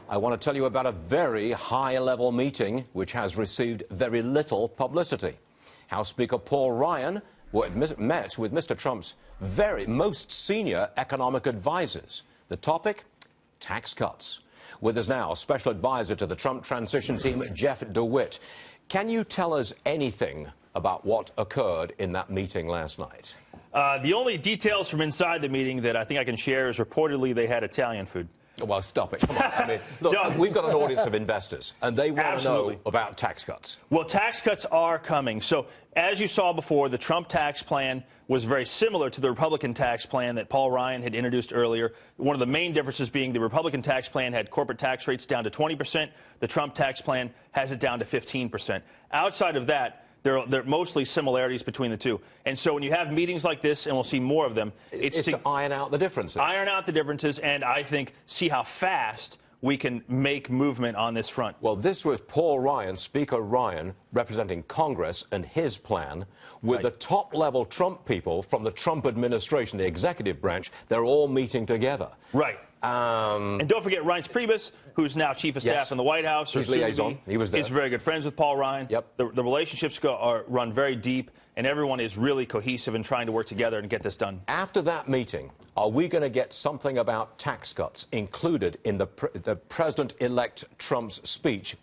I want to tell you about a very high-level meeting which has received very little publicity. House Speaker Paul Ryan met with Mr. Trump's most senior economic advisors. The topic? Tax cuts. With us now, special advisor to the Trump transition team, Jeff DeWit. Can you tell us anything about what occurred in that meeting last night? The only details from inside the meeting that I think I can share is reportedly they had Italian food. Well, stop it. Come on. I mean, look, no. We've got an audience of investors, and they want to know about tax cuts. Well, tax cuts are coming. So, as you saw before, the Trump tax plan was very similar to the Republican tax plan that Paul Ryan had introduced earlier. One of the main differences being the Republican tax plan had corporate tax rates down to 20%. The Trump tax plan has it down to 15%. Outside of that, there are mostly similarities between the two. And so when you have meetings like this, and we'll see more of them, it's to iron out the differences. Iron out the differences, and I think see how fast we can make movement on this front. Well, this was Paul Ryan, Speaker Ryan, representing Congress and his plan with the top-level Trump people from the Trump administration, the executive branch. They're all meeting together. Right. And don't forget Reince Priebus, who's now chief of staff in the White House. He's liaison. He was there. He's very good friends with Paul Ryan. Yep. The relationships run very deep, and everyone is really cohesive in trying to work together and get this done. After that meeting, are we going to get something about tax cuts included in the President-elect Trump's speech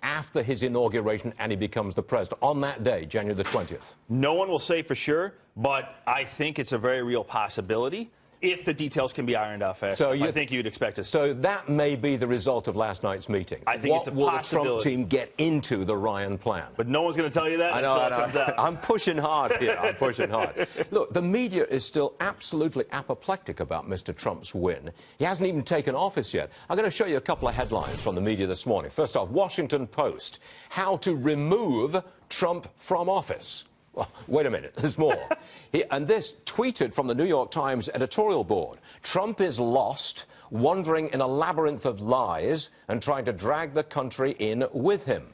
after his inauguration and he becomes the president on that day, January the 20th? No one will say for sure, but I think it's a very real possibility. If the details can be ironed out fast, I think you'd expect us. So that may be the result of last night's meeting. I think it's a possibility. What will the Trump team get into the Ryan plan? But no one's going to tell you that. I know. I'm pushing hard here. I'm pushing hard. Look, the media is still absolutely apoplectic about Mr. Trump's win. He hasn't even taken office yet. I'm going to show you a couple of headlines from the media this morning. First off, Washington Post, how to remove Trump from office. Well, wait a minute, there's more. And this tweeted from the New York Times editorial board. Trump is lost, wandering in a labyrinth of lies and trying to drag the country in with him.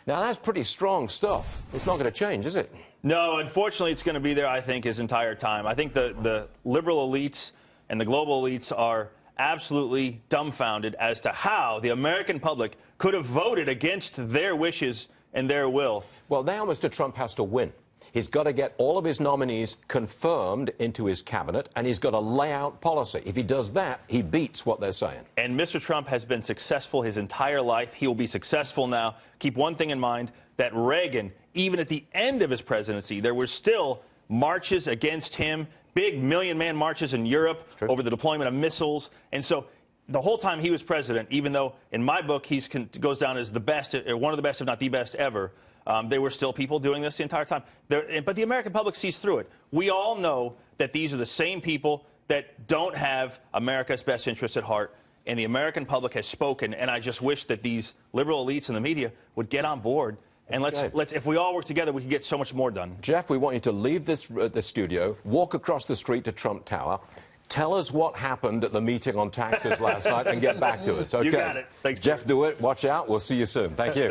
Now, that's pretty strong stuff. It's not going to change, is it? No, unfortunately, it's going to be there, I think, his entire time. I think the liberal elites and the global elites are absolutely dumbfounded as to how the American public could have voted against their wishes and their will. Well, now Mr. Trump has to win. He's got to get all of his nominees confirmed into his cabinet, and he's got to lay out policy. If he does that, he beats what they're saying. And Mr. Trump has been successful his entire life. He will be successful now. Keep one thing in mind, that Reagan, even at the end of his presidency, there were still marches against him, big million-man marches in Europe over the deployment of missiles. And so the whole time he was president, even though in my book he goes down as the best, one of the best, if not the best ever, there were still people doing this the entire time. But the American public sees through it. We all know that these are the same people that don't have America's best interests at heart, and the American public has spoken, and I just wish that these liberal elites in the media would get on board. And if we all work together, we can get so much more done. Jeff, we want you to leave this studio, walk across the street to Trump Tower, tell us what happened at the meeting on taxes last night, and get back to us. Okay. You got it. Thanks, Jeff DeWit, watch out. We'll see you soon. Thank you.